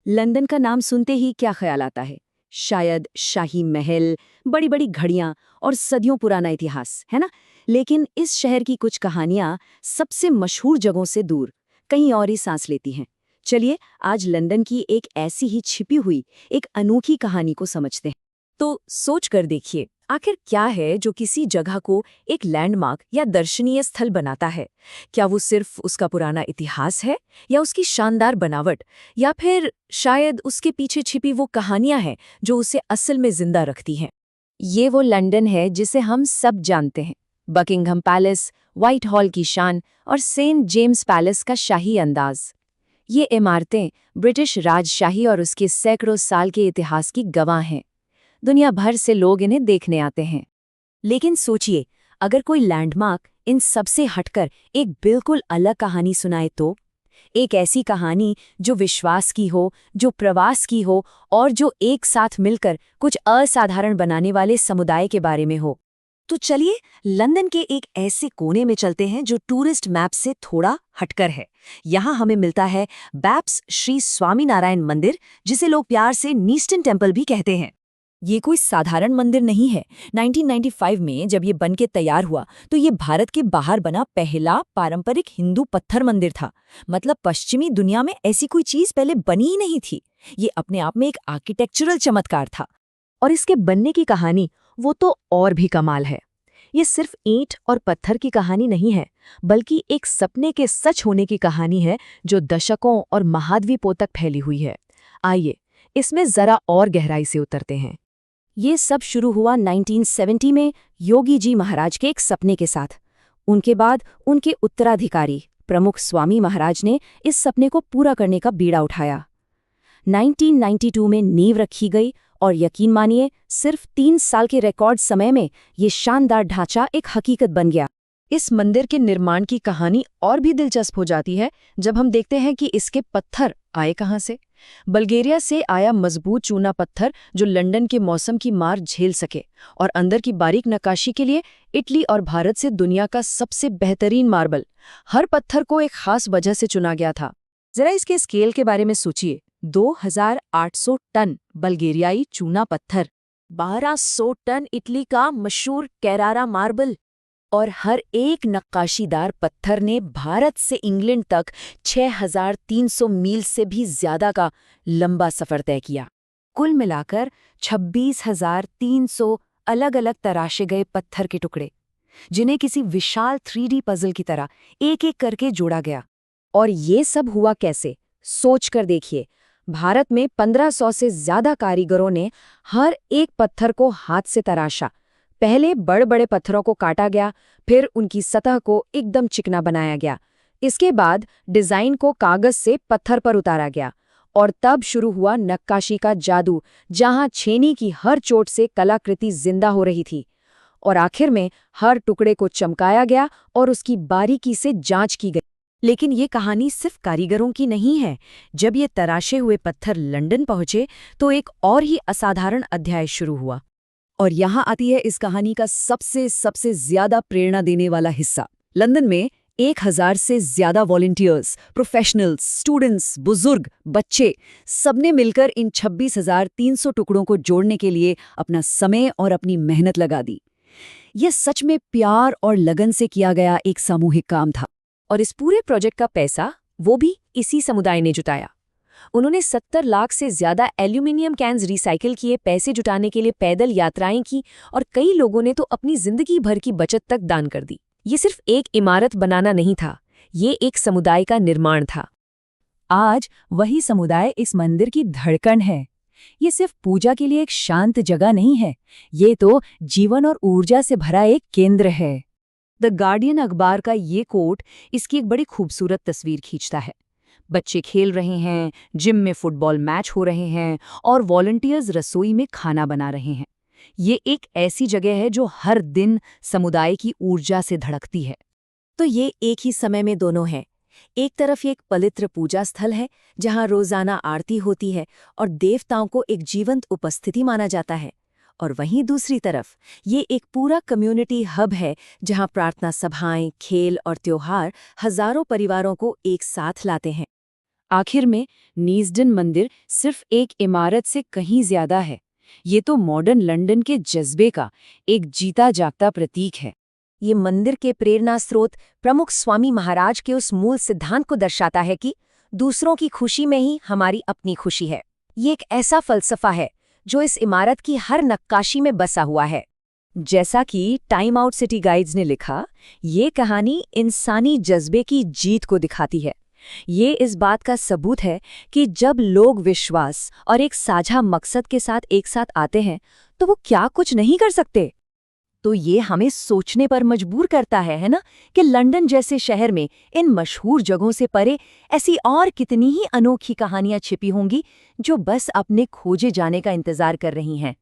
London का नाम सुनते ही क्या ख्याल आता है? शायद शाही महल, बड़ी बड़ी घड़ियां और सदियों पुराना इतिहास, है ना? लेकिन इस शहर की कुछ कहानियां सबसे मशहूर जगहों से दूर, कहीं और ही सांस लेती हैं। चलिए आज लंदन की एक ऐसी ही छिपी हुई, एक अनोखी कहानी को समझते हैं। तो सोच कर देखिए, आखिर क्या है जो किसी जगह को एक लैंडमार्क या दर्शनीय स्थल बनाता है? क्या वो सिर्फ उसका पुराना इतिहास है, या उसकी शानदार बनावट, या फिर शायद उसके पीछे छिपी वो कहानियां हैं जो उसे असल में जिंदा रखती हैं? ये वो लंदन है जिसे हम सब जानते हैं। बकिंघम पैलेस, व्हाइट हॉल की शान और सेंट जेम्स पैलेस का शाही अंदाज। ये इमारतें ब्रिटिश राजशाही और उसके सैकड़ों साल के इतिहास की गवाह हैं। दुनिया भर से लोग इन्हें देखने आते हैं। लेकिन सोचिए, अगर कोई लैंडमार्क इन सबसे हटकर एक बिल्कुल अलग कहानी सुनाए तो? एक ऐसी कहानी जो विश्वास की हो, जो प्रवास की हो और जो एक साथ मिलकर कुछ असाधारण बनाने वाले समुदाय के बारे में हो। तो चलिए लंदन के एक ऐसे कोने में चलते हैं जो टूरिस्ट मैप से थोड़ा हटकर है। यहाँ हमें मिलता है बैप्स श्री स्वामीनारायण मंदिर, जिसे लोग प्यार से नीस्टन टेम्पल भी कहते हैं। ये कोई साधारण मंदिर नहीं है। 1995 में जब ये बन के तैयार हुआ तो ये भारत के बाहर बना पहला पारंपरिक हिंदू पत्थर मंदिर था। मतलब पश्चिमी दुनिया में ऐसी कोई चीज पहले बनी ही नहीं थी। ये अपने आप में एक आर्किटेक्चरल चमत्कार था। और इसके बनने की कहानी वो तो और भी कमाल है। ये सिर्फ ईंट और पत्थर की कहानी नहीं है, बल्कि एक सपने के सच होने की कहानी है जो दशकों और महाद्वीपों तक फैली हुई है। आइए इसमें जरा और गहराई से उतरते हैं। ये सब शुरू हुआ 1970 में योगी जी महाराज के एक सपने के साथ। उनके बाद उनके उत्तराधिकारी प्रमुख स्वामी महाराज ने इस सपने को पूरा करने का बीड़ा उठाया। 1992 में नींव रखी गई और यकीन मानिए सिर्फ 3 साल के रिकॉर्ड समय में ये शानदार ढांचा एक हकीकत बन गया। इस मंदिर के निर्माण की कहानी और भी दिलचस्प हो जाती है जब हम देखते हैं कि इसके पत्थर आए कहाँ से। बल्गेरिया से आया मजबूत चूना पत्थर जो लंदन के मौसम की मार झेल सके, और अंदर की बारीक नक्काशी के लिए इटली और भारत से दुनिया का सबसे बेहतरीन मार्बल। हर पत्थर को एक खास वजह से चुना गया था। जरा इसके स्केल के बारे में सोचिए। 2800 टन बल्गेरियाई चूना पत्थर, 1200 टन इटली का मशहूर कैरारा मार्बल, और हर एक नक्काशीदार पत्थर ने भारत से इंग्लैंड तक 6300 मील से भी ज्यादा का लंबा सफर तय किया। कुल मिलाकर 26,300 अलग अलग तराशे गए पत्थर के टुकड़े, जिन्हें किसी विशाल 3D पजल की तरह एक एक करके जोड़ा गया। और ये सब हुआ कैसे? सोच कर देखिए। भारत में 1500 से ज्यादा कारीगरों ने हर एक पत्थर को हाथ से तराशा। पहले बड़े बड़े पत्थरों को काटा गया, फिर उनकी सतह को एकदम चिकना बनाया गया। इसके बाद डिजाइन को कागज से पत्थर पर उतारा गया, और तब शुरू हुआ नक्काशी का जादू, जहां छेनी की हर चोट से कलाकृति जिंदा हो रही थी। और आखिर में हर टुकड़े को चमकाया गया और उसकी बारीकी से जांच की गई। लेकिन ये कहानी सिर्फ कारीगरों की नहीं है। जब ये तराशे हुए पत्थर लंदन पहुंचे तो एक और ही असाधारण अध्याय शुरू हुआ। और यहाँ आती है इस कहानी का सबसे ज्यादा प्रेरणा देने वाला हिस्सा। लंदन में 1000 से ज्यादा वॉलंटियर्स, प्रोफेशनल्स, स्टूडेंट्स, बुजुर्ग, बच्चे, सबने मिलकर इन 26,300 टुकड़ों को जोड़ने के लिए अपना समय और अपनी मेहनत लगा दी। यह सच में प्यार और लगन से किया गया एक सामूहिक काम था। और इस पूरे प्रोजेक्ट का पैसा वो भी इसी समुदाय ने जुटाया। उन्होंने 70 लाख से ज्यादा एल्यूमिनियम कैन्स रिसाइकिल किए, पैसे जुटाने के लिए पैदल यात्राएं की, और कई लोगों ने तो अपनी जिंदगी भर की बचत तक दान कर दी। ये सिर्फ एक इमारत बनाना नहीं था, ये एक समुदाय का निर्माण था। आज वही समुदाय इस मंदिर की धड़कन है। ये सिर्फ पूजा के लिए एक शांत जगह नहीं है, ये तो जीवन और ऊर्जा से भरा एक केंद्र है। द गार्डियन अखबार का ये कोट इसकी एक बड़ी खूबसूरत तस्वीर खींचता है। बच्चे खेल रहे हैं, जिम में फुटबॉल मैच हो रहे हैं, और वॉलंटियर्स रसोई में खाना बना रहे हैं। ये एक ऐसी जगह है जो हर दिन समुदाय की ऊर्जा से धड़कती है। तो ये एक ही समय में दोनों है। एक तरफ ये एक पवित्र पूजा स्थल है जहां रोजाना आरती होती है और देवताओं को एक जीवंत उपस्थिति माना जाता है, और वहीं दूसरी तरफ ये एक पूरा कम्युनिटी हब है जहां प्रार्थना सभाएं, खेल और त्योहार हजारों परिवारों को एक साथ लाते हैं। आखिर में नीस्डन मंदिर सिर्फ एक इमारत से कहीं ज्यादा है। ये तो मॉडर्न लंदन के जज्बे का एक जीता जागता प्रतीक है। ये मंदिर के प्रेरणा स्रोत प्रमुख स्वामी महाराज के उस मूल सिद्धांत को दर्शाता है कि दूसरों की खुशी में ही हमारी अपनी खुशी है। ये एक ऐसा फलसफा है जो इस इमारत की हर नक्काशी में बसा हुआ है। जैसा कि टाइम आउट सिटी गाइड्स ने लिखा, ये कहानी इंसानी जज्बे की जीत को दिखाती है। ये इस बात का सबूत है कि जब लोग विश्वास और एक साझा मकसद के साथ एक साथ आते हैं तो वो क्या कुछ नहीं कर सकते। तो ये हमें सोचने पर मजबूर करता है ना, कि लंदन जैसे शहर में इन मशहूर जगहों से परे ऐसी और कितनी ही अनोखी कहानियां छिपी होंगी जो बस अपने खोजे जाने का इंतजार कर रही हैं।